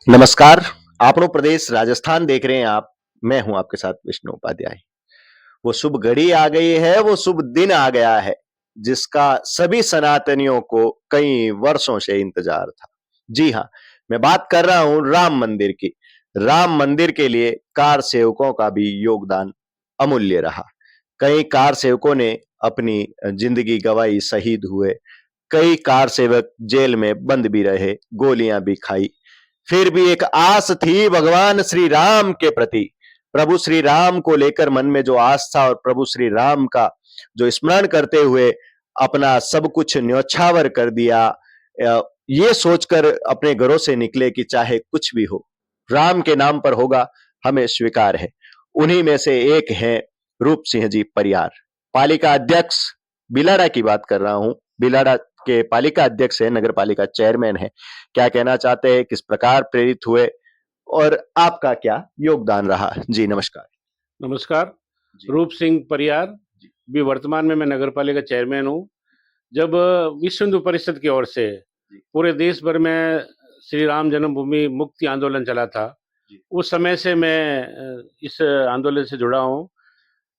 नमस्कार, आपनो प्रदेश राजस्थान देख रहे हैं आप। मैं हूं आपके साथ विष्णु उपाध्याय। वो शुभ घड़ी आ गई है, वो शुभ दिन आ गया है, जिसका सभी सनातनियों को कई वर्षों से इंतजार था। जी हाँ, मैं बात कर रहा हूं राम मंदिर की। राम मंदिर के लिए कार सेवकों का भी योगदान अमूल्य रहा। कई कार सेवकों ने अपनी जिंदगी गंवाई, शहीद हुए। कई कार सेवक जेल में बंद भी रहे, गोलियां भी खाई। फिर भी एक आस थी भगवान श्री राम के प्रति। प्रभु श्री राम को लेकर मन में जो आस था और प्रभु श्री राम का जो स्मरण करते हुए अपना सब कुछ न्यौछावर कर दिया, ये सोचकर अपने घरों से निकले कि चाहे कुछ भी हो, राम के नाम पर होगा, हमें स्वीकार है। उन्हीं में से एक हैं रूप सिंह जी परियार, पालिका अध्यक्ष। बिलाड़ा की बात कर रहा हूं। बिलाड़ा के पालिका अध्यक्ष है, नगर पालिका चेयरमैन है। क्या कहना चाहते हैं, किस प्रकार प्रेरित हुए और आपका क्या योगदान रहा? जी नमस्कार। नमस्कार। जी। रूप सिंह परियार। जी। भी वर्तमान में मैं नगर पालिका चेयरमैन हूँ। जब विश्व हिंदू परिषद की ओर से जी। पूरे देश भर में श्री राम जन्मभूमि मुक्ति आंदोलन चला था, जी। उस समय से मैं इस आंदोलन से जुड़ा हूँ।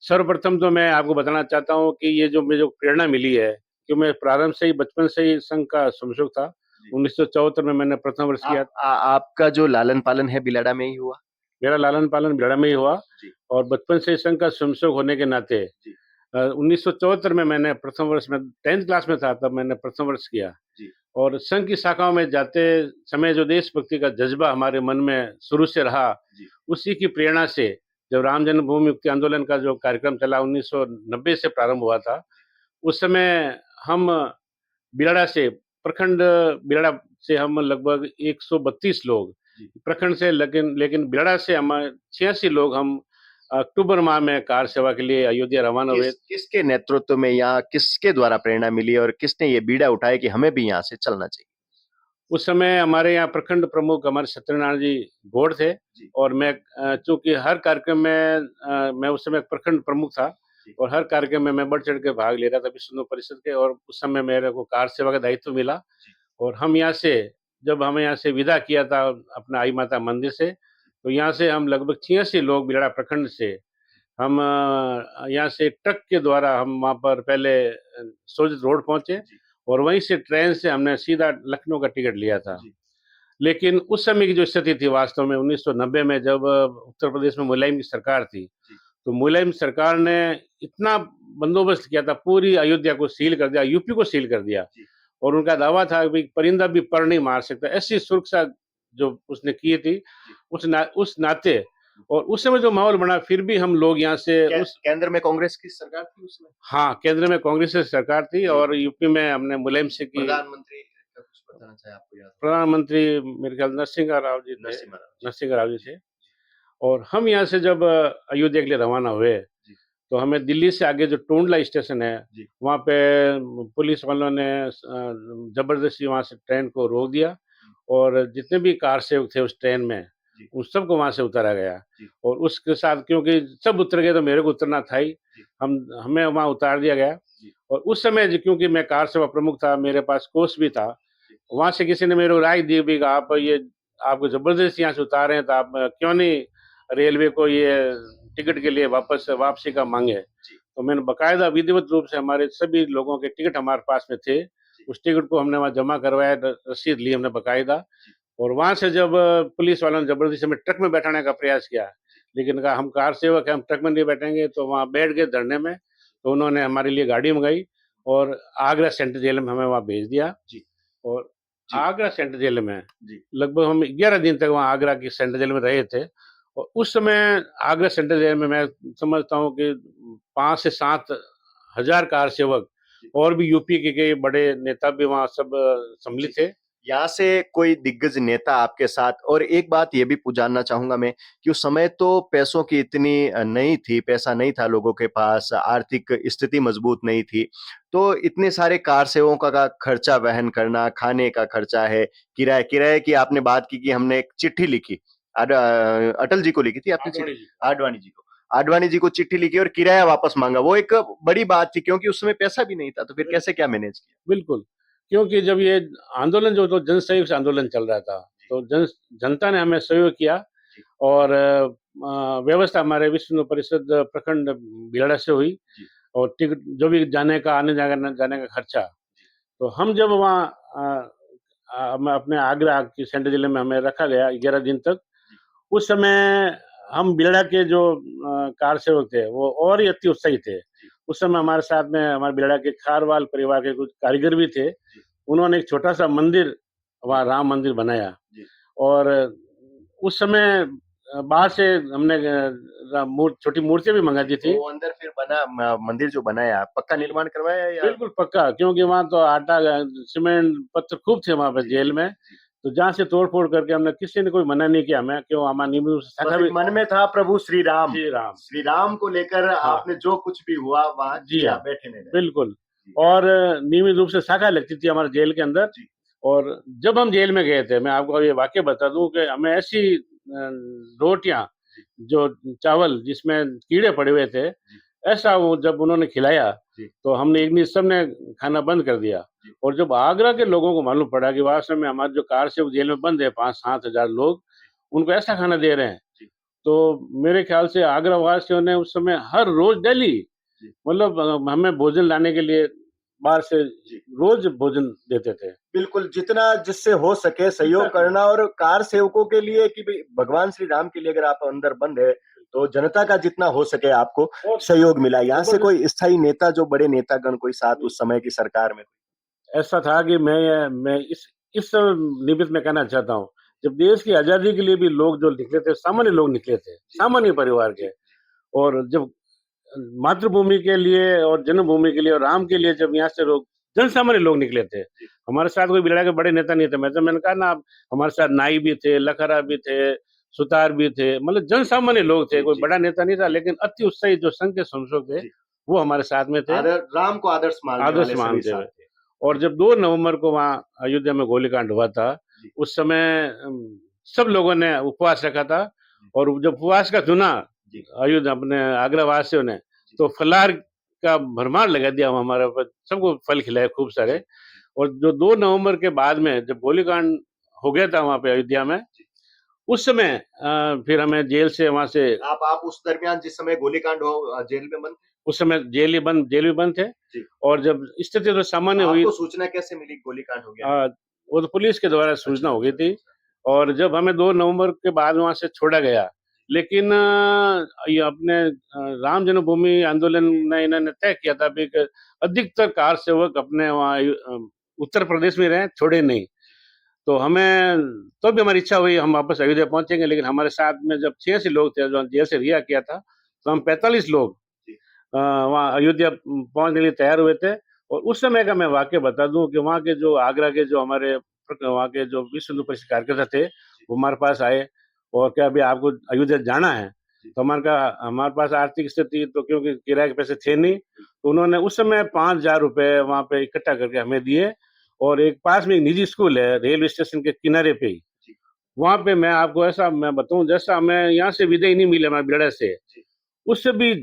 सर्वप्रथम तो मैं आपको बताना चाहता हूँ कि ये जो मुझे प्रेरणा मिली है, कि मैं प्रारंभ से ही बचपन से ही संघ का स्वयंसेवक था। जी। 1974 में मैंने प्रथम वर्ष किया। आपका जो लालन पालन है बिलाड़ा में ही हुआ? मेरा लालन पालन बिलाड़ा में ही हुआ जी। और बचपन से संघ का स्वयंसेवक होने के नाते जी। 1974 में मैंने प्रथम वर्ष में 10th क्लास में था, तब मैंने प्रथम वर्ष किया। जी। और संघ की शाखाओं में जाते समय जो देशभक्ति का जज्बा हमारे मन में शुरू से रहा, जी। उसी की प्रेरणा से जब राम जन्मभूमि मुक्ति आंदोलन का जो कार्यक्रम चला 1990 से प्रारंभ हुआ था, उस समय हम बिलाड़ा से प्रखंड बिलाड़ा से हम लगभग 132 लोग जी। प्रखंड से, लेकिन लेकिन बिलाड़ा से हम 86 लोग हम अक्टूबर माह में कार सेवा के लिए अयोध्या रवाना हुए। किसके नेतृत्व में या किसके द्वारा प्रेरणा मिली और किसने ये बीड़ा उठाया कि हमें भी यहाँ से चलना चाहिए? उस समय हमारे यहाँ प्रखंड प्रमुख हमारे सत्यनारायण जी गौड़ थे। जी। और मैं चूंकि हर कार्यक्रम में मैं उस समय प्रखंड प्रमुख था जी। और हर कार्यक्रम में मैं बढ़ चढ़ के भाग ले रहा था विश्व हिंदू परिषद के, और उस समय मेरे को कार सेवा का दायित्व मिला। जी। और हम यहाँ से जब हमें यहाँ से विदा किया था अपना आई माता मंदिर से, तो यहाँ से हम लगभग 86 लोग बिलाड़ा प्रखंड से हम यहाँ से ट्रक के द्वारा हम वहाँ पर पहले सोजित रोड पहुंचे जी। और वहीं से ट्रेन से हमने सीधा लखनऊ का टिकट लिया था। जी। लेकिन उस समय की जो स्थिति थी वास्तव में 1990 में, जब उत्तर प्रदेश में मुलायम की सरकार थी, जी। तो मुलायम सरकार ने इतना बंदोबस्त किया था, पूरी अयोध्या को सील कर दिया, यूपी को सील कर दिया। जी। और उनका दावा था कि परिंदा भी पर नहीं मार सकता, ऐसी सुरक्षा जो उसने की थी। जी। उस नाते और उस समय जो माहौल बना, फिर भी हम लोग यहाँ से उस केंद्र में कांग्रेस की सरकार थी उसमें? हाँ, केंद्र में कांग्रेस की सरकार थी जी। और यूपी में हमने मुलायम सिंह की। प्रधानमंत्री का कुछ बताना चाहे आपको याद? प्रधानमंत्री मेरे ख्याल नरसिंह राव जी थे। नरसिम्हा राव। नरसिंह राव जी थे। और हम यहाँ से जब अयोध्या के लिए रवाना हुए, जी। तो हमें दिल्ली से आगे जो टोंडला स्टेशन है, जी। वहाँ पे पुलिस वालों ने जबरदस्ती वहाँ से ट्रेन को रोक दिया और जितने भी कार सेवक थे उस ट्रेन में, जी। उन सबको वहाँ से उतारा गया। जी। और उसके साथ क्योंकि सब उतर गए तो मेरे को उतरना था ही, जी। हमें वहाँ उतार दिया गया। जी। और उस समय क्योंकि मैं कार सेवा प्रमुख था, मेरे पास कोष भी था, वहाँ से किसी ने मेरे को राय दी भी कि आप ये आपको जबरदस्ती यहाँ से उतारे हैं, तो आप क्यों नहीं रेलवे को ये टिकट के लिए वापसी का मांगे। तो मैंने बकायदा विधिवत रूप से हमारे सभी लोगों के टिकट हमारे पास में थे, उस टिकट को हमने वहाँ जमा करवाया, रसीद ली हमने बकायदा। और वहाँ से जब पुलिस वालों ने जबरदस्ती हमें ट्रक में बैठाने का प्रयास किया, लेकिन कहा हम कार सेवक हैं, हम ट्रक में नहीं बैठेंगे, तो वहाँ बैठ गए धरने में। तो उन्होंने हमारे लिए गाड़ी मंगाई और आगरा सेंट्रल जेल में हमें वहाँ भेज दिया। और आगरा सेंट्रल जेल में लगभग हम 11 दिन तक वहाँ आगरा की सेंट्रल जेल में रहे थे। और उस समय आगरा सेंट्रल जेल में मैं समझता हूँ कि 5 से 7 हजार कार सेवक और भी यूपी के कई बड़े नेता भी वहाँ सब सम्मिलित थे। यहाँ से कोई दिग्गज नेता आपके साथ? और एक बात ये भी जानना चाहूंगा मैं कि उस समय तो पैसों की इतनी नहीं थी, पैसा नहीं था लोगों के पास, आर्थिक स्थिति मजबूत नहीं थी, तो इतने सारे कार सेवकों का खर्चा वहन करना, खाने का खर्चा है, किराए किराए की आपने बात की कि हमने एक चिट्ठी लिखी, अटल जी को लिखी थी आपने चिट्ठी? आडवाणी जी को, आडवाणी जी को चिट्ठी लिखी और किराया वापस मांगा। वो एक बड़ी बात थी क्योंकि उस समय पैसा भी नहीं था, तो फिर कैसे क्या मैनेज किया? बिल्कुल, क्योंकि जब ये आंदोलन जो तो जनसहयोग से आंदोलन चल रहा था, तो जनता ने हमें सहयोग किया और व्यवस्था हमारे विश्व परिषद प्रखंड भीलवाड़ा से हुई और टिकट जो भी जाने का जाने का खर्चा, तो हम जब वहाँ मैं अपने आगरा की सेंट्रल जिले में हमें रखा गया 11 दिन तक। उस समय हम भीलवाड़ा के जो कार सेवक थे वो और ही अति उत्साही थे। उस समय हमारे साथ में हमारे भीलवाड़ा के खारवाल परिवार के कुछ कारीगर भी थे। उन्होंने एक छोटा सा मंदिर वहाँ राम मंदिर बनाया और उस समय बाहर से हमने छोटी मूर्तियां भी मंगा दी थी। वो अंदर फिर बना मंदिर जो बनाया पक्का निर्माण करवाया या बिल्कुल पक्का, क्योंकि वहाँ तो आटा सीमेंट पत्थर खूब थे वहाँ पे जेल में, तो जहाँ से तोड़ फोड़ करके हमने किसी ने कोई मना नहीं किया हमें, क्यों हमारा नियमित शाखा भी मन में था प्रभु श्री राम श्री राम को लेकर आपने जो कुछ भी हुआ वहाँ जी हाँ बैठे नहीं बिल्कुल। और नियमित रूप से शाखा लगती थी हमारे जेल के अंदर। और जब हम जेल में गए थे, मैं आपको ये वाक्य बता दूं कि हमें ऐसी रोटियां जो चावल जिसमें कीड़े पड़े हुए थे, ऐसा वो जब उन्होंने खिलाया तो हमने एक दिन सबने खाना बंद कर दिया। और जब आगरा के लोगों को मालूम पड़ा कि वास्तव में हमारे जो कार से जेल में बंद है 5-7 हजार लोग, उनको ऐसा खाना दे रहे हैं, तो मेरे ख्याल से आगरा वासियों ने उस समय हर रोज डेली मतलब हमें भोजन लाने के लिए बाहर से रोज भोजन देते थे। बिल्कुल, जितना जिससे हो सके सहयोग करना और कार सेवकों के लिए कि भाई भगवान श्री राम के लिए अगर आप अंदर बंद है तो जनता का जितना हो सके आपको सहयोग मिला। यहाँ से कोई स्थायी नेता जो बड़े नेतागण कोई साथ उस समय की सरकार में? ऐसा था कि मैं इस निमित्त में कहना चाहता हूँ, जब देश की आजादी के लिए भी लोग जो निकले थे, सामान्य लोग निकले थे, सामान्य परिवार के, और जब मातृभूमि के लिए और जन्मभूमि के लिए और राम के लिए जब यहाँ से लोग जन सामान्य लोग निकले थे, हमारे साथ कोई बिराड़ा के बड़े नेता नहीं थे। मैंने कहा ना, हमारे साथ नाई भी थे, लखरा भी थे, सुतार भी थे, मतलब जन सामान्य लोग थे, कोई बड़ा नेता नहीं था, लेकिन अति उत्साही जो संघ के संसद थे वो हमारे साथ में थे, राम को आदर्श मानते हुए। और जब 2 नवंबर को वहाँ अयोध्या में गोलीकांड हुआ था, उस समय सब लोगों ने उपवास रखा था, और जब उपवास का चुना अयोध्या अपने आगरा वासियों ने, तो फलाहार का भरमार लगा दिया हमारे ऊपर, सबको फल खिलाए खूब सारे। और जो 2 नवंबर के बाद में जब गोलीकांड हो गया था वहाँ पे अयोध्या में, उस समय फिर हमें जेल से वहाँ से आप उस दरमियान जिस समय गोलीकांड हो जेल में बंद? उस समय जेल भी बंद थे। और जब स्थिति तो सामान्य हुई, आपको सूचना कैसे मिली गोलीकांड हो गया? वो तो पुलिस के द्वारा सूचना हो गई थी। और जब हमें 2 नवंबर के बाद वहाँ से छोड़ा गया, लेकिन ये अपने राम जन्मभूमि आंदोलन में इन्होंने तय किया था कि अधिकतर कार सेवक अपने वहाँ उत्तर प्रदेश में रहे, छोड़े नहीं। तो हमें तो भी हमारी इच्छा हुई हम वापस अयोध्या पहुंचेंगे, लेकिन हमारे साथ में जब 86 लोग थे जो जेल से रिहा किया था, तो हम 45 लोग वहाँ अयोध्या पहुंचने के लिए तैयार हुए थे। और उस समय का मैं वाक्य बता दूं कि वहाँ के जो आगरा के जो हमारे वहाँ के जो विश्व हिंदू परिषद कार्यकर्ता थे, वो हमारे पास आए और क्या अभी आपको अयोध्या जाना है? तो हमारे कहा हमारे पास आर्थिक स्थिति तो क्योंकि किराए के पैसे थे नहीं, तो उन्होंने उस समय 5,000 रुपए वहाँ पे इकट्ठा करके हमें दिए। और एक पास में एक निजी स्कूल है रेलवे स्टेशन के किनारे पे ही, वहाँ पे मैं आपको ऐसा मैं बताऊं, जैसा हमें यहाँ से विदाई नहीं मिली हमारे बेड़ा से, उससे भी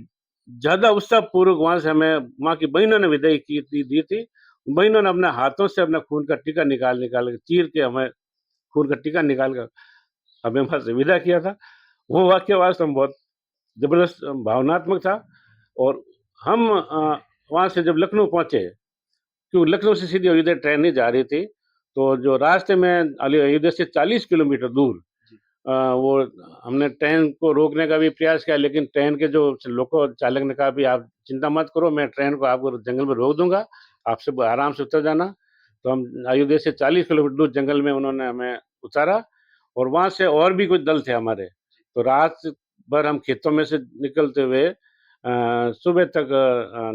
ज्यादा उत्साह पूर्वक वहां से हमें वहाँ की बहनों ने विदाई दी थी। बहनों ने अपने हाथों से अपना खून का टीका निकाल के चीर के हमें खून का टीका निकाल कर हमें वहां से विदा किया था। वो वाक्य वास्तव में बहुत जबरदस्त भावनात्मक था। और हम वहां से जब लखनऊ पहुंचे, क्योंकि लखनऊ से सीधी अयोध्या ट्रेन नहीं जा रही थी, तो जो रास्ते में अयोध्या से 40 किलोमीटर दूर वो हमने ट्रेन को रोकने का भी प्रयास किया, लेकिन ट्रेन के जो लोको चालक ने कहा भी आप चिंता मत करो, मैं ट्रेन को आपको जंगल में रोक दूंगा, आप सब आराम से उतर जाना। तो हम अयोध्या से 40 किलोमीटर दूर जंगल में उन्होंने हमें उतारा। और वहां से और भी कुछ दल थे हमारे, तो रात भर हम खेतों में से निकलते हुए सुबह तक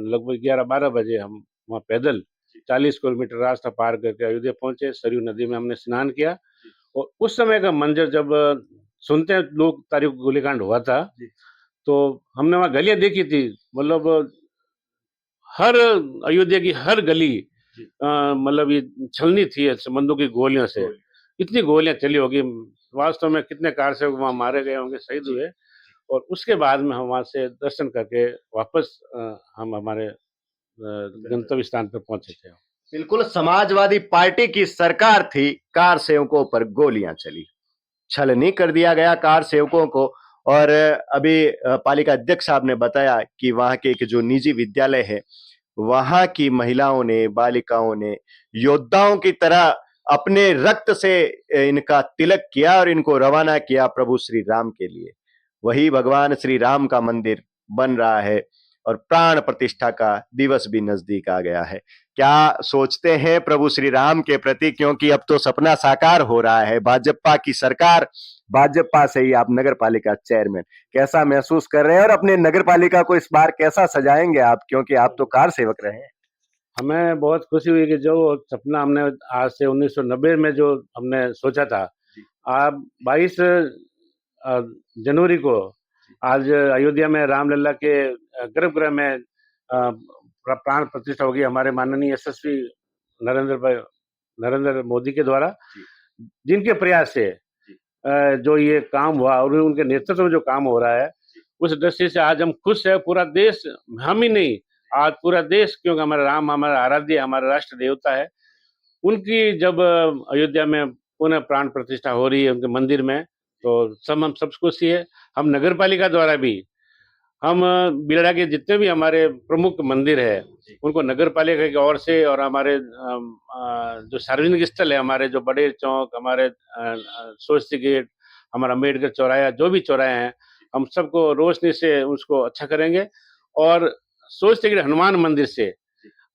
लगभग 11-12 बजे हम वहाँ पैदल 40 किलोमीटर रास्ता पार करके अयोध्या पहुंचे। सरयू नदी में हमने स्नान किया। और उस समय का मंजर जब सुनते हैं लोग तारीख को गोलीकांड हुआ था, तो हमने वहाँ गलियां देखी थी, मतलब हर अयोध्या की हर गली मतलब ये छलनी थी बंदूक की गोलियों से, इतनी गोलियां चली होगी, वास्तव में कितने कार से वहाँ मारे गए होंगे, शहीद हुए। और उसके बाद में हम वहाँ से दर्शन करके वापस हम हमारे गंतव्य स्थान पर पहुंचे थे। बिल्कुल समाजवादी पार्टी की सरकार थी, कार सेवकों पर गोलियां चली, छलनी कर दिया गया कार सेवकों को। और अभी पालिका अध्यक्ष साहब ने बताया कि वहां के एक जो निजी विद्यालय है, वहां की महिलाओं ने, बालिकाओं ने योद्धाओं की तरह अपने रक्त से इनका तिलक किया और इनको रवाना किया प्रभु श्री राम के लिए। वही भगवान श्री राम का मंदिर बन रहा है और प्राण प्रतिष्ठा का दिवस भी नजदीक आ गया है। क्या सोचते हैं प्रभु श्री राम के प्रति, क्योंकि अब तो सपना साकार हो रहा है, भाजपा की सरकार, भाजपा से ही आप नगर पालिका चेयरमैन, कैसा महसूस कर रहे हैं और अपने नगर पालिका को इस बार कैसा सजाएंगे आप, क्योंकि आप तो कार सेवक रहे हैं। हमें बहुत खुशी हुई कि जो सपना हमने आज से 1990 में जो हमने सोचा था, आप 22 जनवरी को आज अयोध्या में रामलला के गर्भगृह में प्राण प्रतिष्ठा होगी हमारे माननीय यशस्वी नरेंद्र मोदी के द्वारा, जिनके प्रयास से जो ये काम हुआ और उनके नेतृत्व में जो काम हो रहा है, उस दृष्टि से आज हम खुश है। पूरा देश, हम ही नहीं, आज पूरा देश, क्योंकि हमारा राम हमारा आराध्य, हमारा राष्ट्र देवता है। उनकी जब अयोध्या में पुनः प्राण प्रतिष्ठा हो रही है उनके मंदिर में, तो हम सब खुशी है। हम नगर पालिका द्वारा भी हम बिलड़ा के जितने भी हमारे प्रमुख मंदिर है, उनको नगर पालिका की ओर से और हमारे जो सार्वजनिक स्थल है, हमारे जो बड़े चौक, हमारे सोस्ती गेट, हमारा अम्बेडकर चौराया, जो भी चौराहे हैं, हम सबको रोशनी से उसको अच्छा करेंगे। और सोचते कि हनुमान मंदिर से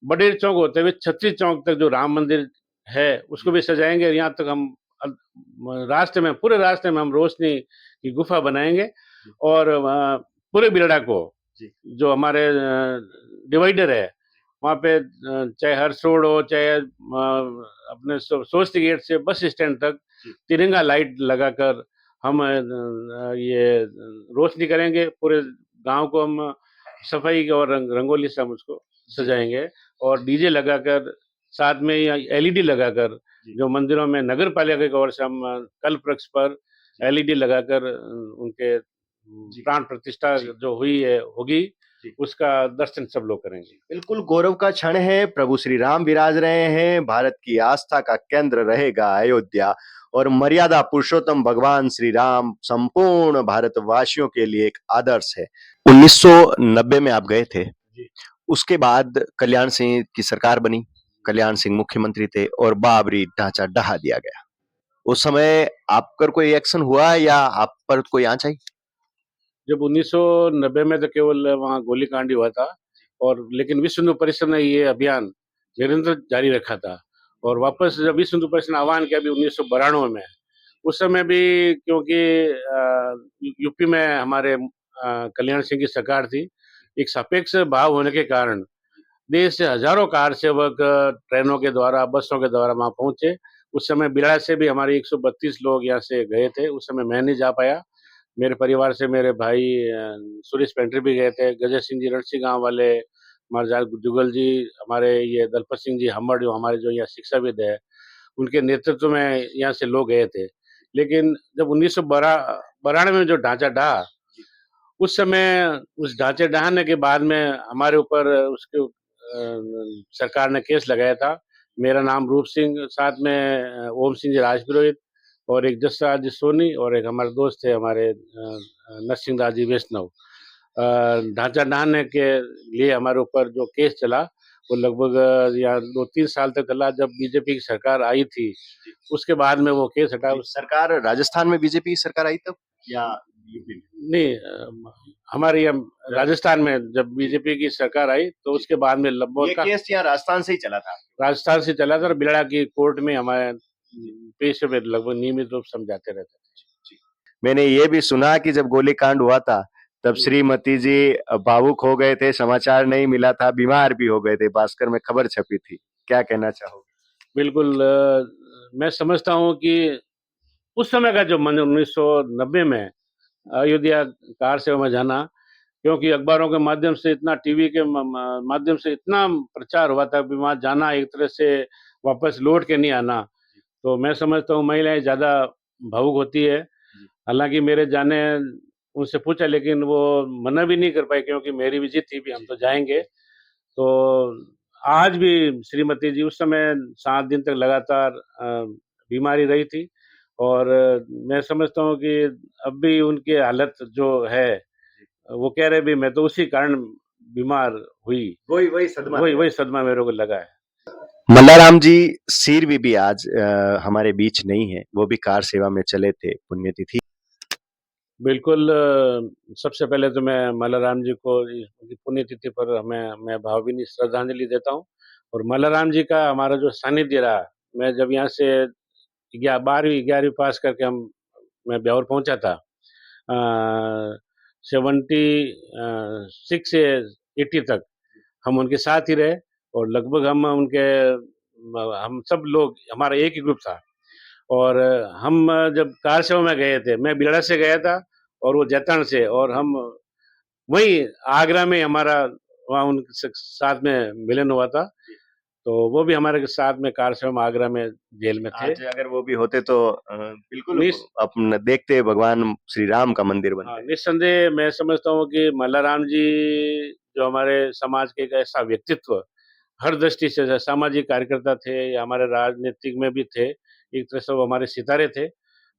बड़े चौक होते हुए छत्री चौक तक जो राम मंदिर है, उसको भी सजाएंगे। यहाँ तक हम रास्ते में, पूरे रास्ते में हम रोशनी की गुफा बनाएंगे और पूरे बिरड़ा को, जो हमारे डिवाइडर है, वहाँ पे चाहे हर्ष रोड हो, चाहे अपने सोस्ती गेट से बस स्टैंड तक तिरंगा लाइट लगाकर हम ये रोशनी करेंगे। पूरे गांव को हम सफाई और रंगोली से हम उसको सजाएंगे और डीजे लगाकर, साथ में या एलईडी लगाकर, जो मंदिरों में नगर पालिका की ओर से हम कल्प वृक्ष पर एलईडी लगाकर उनके प्राण प्रतिष्ठा जो हुई है होगी, उसका दर्शन सब लोग करेंगे। बिल्कुल गौरव का क्षण है, प्रभु श्री राम विराज रहे हैं, भारत की आस्था का केंद्र रहेगा अयोध्या और मर्यादा पुरुषोत्तम भगवान श्री राम संपूर्ण भारतवासियों के लिए एक आदर्श है। 1990 में आप गए थे, उसके बाद कल्याण सिंह की सरकार बनी, कल्याण सिंह मुख्यमंत्री थे और बाबरी ढांचा ढहा दिया गया। उस समय आप पर कोई एक्शन हुआ या आप पर कोई आंच आई? जब 1990 में तो केवल वहाँ गोलीकांड ही हुआ था, और लेकिन विश्व हिंदू परिषद ने ये अभियान निरंतर जारी रखा था। और वापस जब विश्व हिंदू परिषद ने आह्वान किया अभी 1992 में, उस समय भी क्योंकि यूपी में हमारे कल्याण सिंह की सरकार थी, एक सापेक्ष भाव होने के कारण देश से हजारों कार सेवक ट्रेनों के द्वारा, बसों के द्वारा वहाँ पहुंचे। उस समय बिलाड़ से भी हमारे 132 लोग यहाँ से गए थे। उस समय मैं नहीं जा पाया, मेरे परिवार से मेरे भाई सुरेश पेंटर भी गए थे, गजर सिंह जी रणसी गांव वाले, हमारे जुगल जी, हमारे ये दलपत सिंह जी हमड़, जो हमारे जो यहाँ शिक्षाविद है, उनके नेतृत्व में यहाँ से लोग गए थे। लेकिन जब 1992 में जो ढांचा ढहा, उस समय उस ढांचे ढहाने के बाद में हमारे ऊपर उसके सरकार ने केस लगाया था। मेरा नाम रूप सिंह, साथ में ओम सिंह जी राजपुरोहित और एक जसराज जी सोनी और एक हमारे दोस्त थे हमारे नरसिंह दास जी वैष्णव। ढांचा ढहाने के लिए हमारे ऊपर जो केस चला, वो लगभग या 2-3 साल तक चला। जब बीजेपी की सरकार आई थी, उसके बाद में वो केस हटा। सरकार राजस्थान में बीजेपी की सरकार आई तब या यूपी में? नहीं, हमारे यहाँ राजस्थान में जब बीजेपी की सरकार आई, तो उसके बाद में ये केस यहाँ राजस्थान से ही चला था? राजस्थान से चला था और बिलड़ा की कोर्ट में हमारे पेश में लगभग नियमित रूप समझाते रहते थे। मैंने ये भी सुना कि जब गोलीकांड हुआ था तब श्रीमती जी भावुक हो गए थे, समाचार नहीं मिला था, बीमार भी हो गए थे, भास्कर में खबर छपी थी, क्या कहना चाहोगे? बिल्कुल, मैं समझता हूँ कि उस समय का जो मन 1990 में अयोध्या कार सेवा में जाना, क्योंकि अखबारों के माध्यम से इतना, टीवी के माध्यम से इतना प्रचार हुआ था कि वहाँ जाना एक तरह से वापस लौट के नहीं आना, तो मैं समझता हूँ महिलाएं ज़्यादा भावुक होती है। हालांकि मेरे जाने, उनसे पूछा लेकिन वो मना भी नहीं कर पाए, क्योंकि मेरी भी जिद थी भी हम तो जाएंगे। तो आज भी श्रीमती जी उस समय 7 दिन तक लगातार बीमारी रही थी और मैं समझता हूँ कि अब भी उनकी हालत जो है, वो कह रहे भी मैं तो उसी कारण बीमार हुई। वही सदमा मेरे को लगा है। मल्लाराम जी सीरवी भी आज हमारे बीच नहीं है, वो भी कार सेवा में चले थे, पुण्यतिथि। बिल्कुल सबसे पहले तो मैं मल्लाराम जी को उनकी पुण्यतिथि पर मैं भावभीनी श्रद्धांजलि देता हूँ और मल्लाराम जी का हमारा जो सानिध्य रहा, मैं जब यहाँ से 12वीं 11वीं पास करके मैं ब्यावर पहुँचा था, 76 से 80 तक हम उनके साथ ही रहे और लगभग हम सब लोग हमारा एक ही ग्रुप था और हम जब कार सेवा में गए थे, मैं बिलड़ा से गया था और वो जैतान से, और हम वहीं आगरा में हमारा वहाँ उनके साथ में मिलन हुआ था, तो वो भी हमारे साथ में कार सेवा में आगरा में जेल में थे। आज अगर वो भी होते तो बिल्कुल निस अपन देखते भगवान श्री राम का मंदिर हाँ, बनते। निस्संदेह मैं समझता हूँ कि मल्लाराम जी जो हमारे समाज के एक ऐसा व्यक्तित्व, हर दृष्टि से सामाजिक कार्यकर्ता थे या हमारे राजनीतिक में भी थे, एक तरह से वो हमारे सितारे थे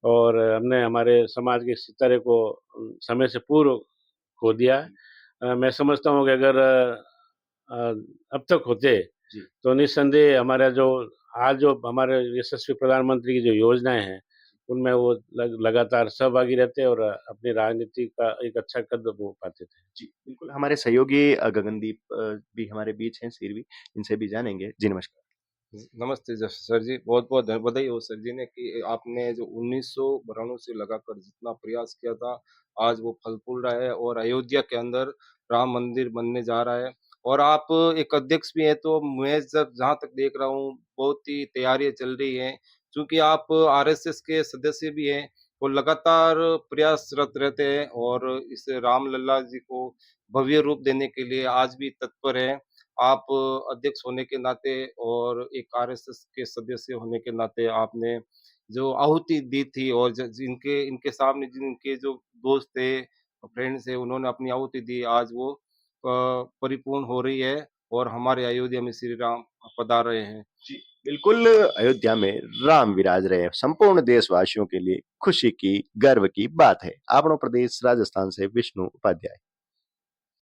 और हमने हमारे समाज के सितारे को समय से पूर्व खो दिया है। मैं समझता हूँ कि अगर अ, अब तक होते जी। तो निस्संदेह हमारा जो आज जो हमारे यशस्वी प्रधानमंत्री की जो योजनाएं हैं, उनमें वो लगातार सहभागी रहते और अपनी राजनीति का एक अच्छा कद वो पाते थे। जी, बिल्कुल हमारे सहयोगी गगनदीप भी हमारे बीच हैं सीरवी, इनसे भी जानेंगे। जी नमस्कार। नमस्ते सर जी, बहुत-बहुत बधाई हो सर जी ने कि आपने जो 1992 से लगाकर जितना प्रयास किया था, आज वो फल फूल रहा है और अयोध्या के अंदर राम मंदिर बनने जा रहा है और आप एक अध्यक्ष भी हैं, तो मैं जब जहाँ तक देख रहा हूँ, बहुत ही तैयारियाँ चल रही हैं। चूँकि आप आरएसएस के सदस्य भी हैं और लगातार प्रयासरत रहते हैं और इस रामलला जी को भव्य रूप देने के लिए आज भी तत्पर हैं। आप अध्यक्ष होने के नाते और एक आरएसएस के सदस्य होने के नाते आपने जो आहुति दी थी और जिनके इनके सामने जिनके जो दोस्त थे, फ्रेंड्स थे, उन्होंने अपनी आहुति दी, आज वो परिपूर्ण हो रही है और हमारे अयोध्या में श्री राम पधार रहे हैं। जी, बिल्कुल अयोध्या में राम विराज रहे हैं, संपूर्ण देशवासियों के लिए खुशी की, गर्व की बात है। आपनो प्रदेश राजस्थान से विष्णु उपाध्याय।